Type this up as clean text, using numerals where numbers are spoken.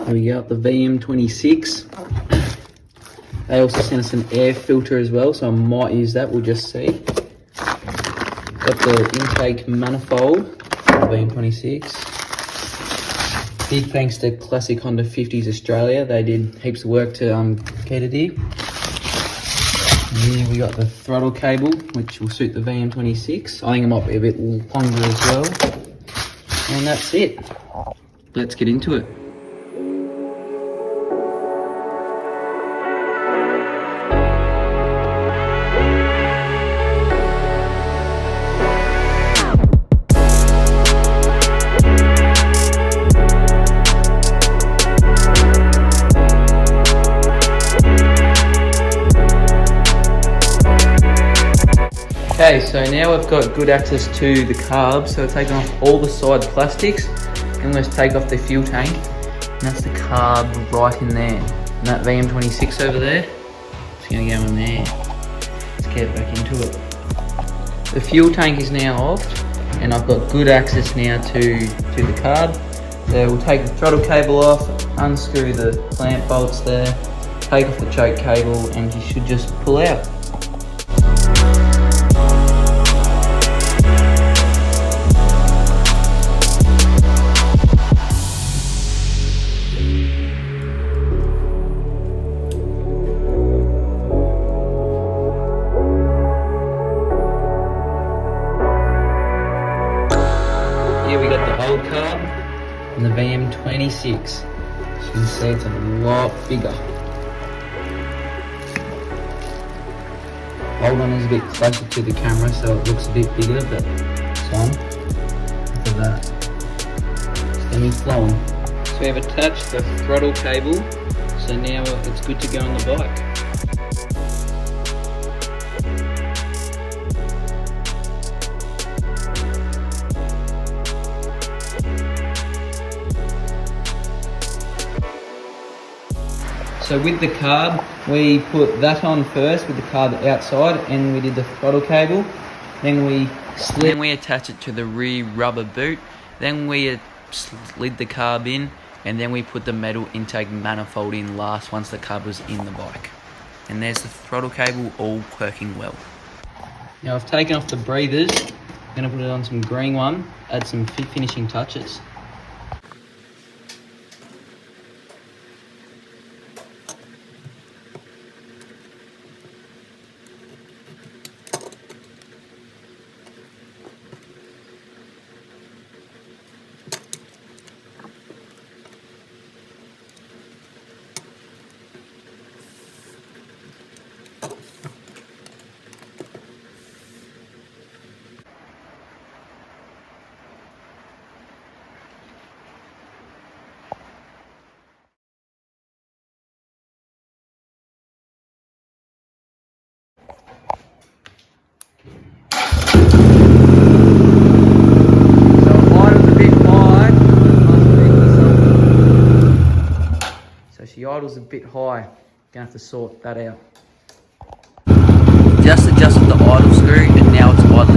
There we go, the VM26. They also sent us an air filter as well, so I might use that, we'll just see. Got the intake manifold, VM26. Big thanks to Classic Honda 50s Australia, they did heaps of work to get it here. And here we got the throttle cable, which will suit the VM26. I think it might be a bit longer as well. And that's it. Let's get into it. Okay, so now we've got good access to the carb, so we're taking off all the side plastics and let's take off the fuel tank, and that's the carb right in there. And that VM26 over there, it's going to go in there. Let's get back into it. The fuel tank is now off and I've got good access now to the carb. So we'll take the throttle cable off, unscrew the clamp bolts there, take off the choke cable and you should just pull out. Here we got the old carb and the VM26. As you can see, it's a lot bigger. Old one is a bit closer to the camera, so it looks a bit bigger, but this one, look at that. Semi-flowing. So we have attached the throttle cable, so now it's good to go on the bike. So with the carb, we put that on first with the carb outside and we did the throttle cable. Then we attach it to the rear rubber boot. Then we slid the carb in and then we put the metal intake manifold in last once the carb was in the bike. And there's the throttle cable all working well. Now I've taken off the breathers. I'm going to put it on some green one, add some finishing touches. The idle's a bit high, gonna have to sort that out. Just adjusted the idle screw and now it's idling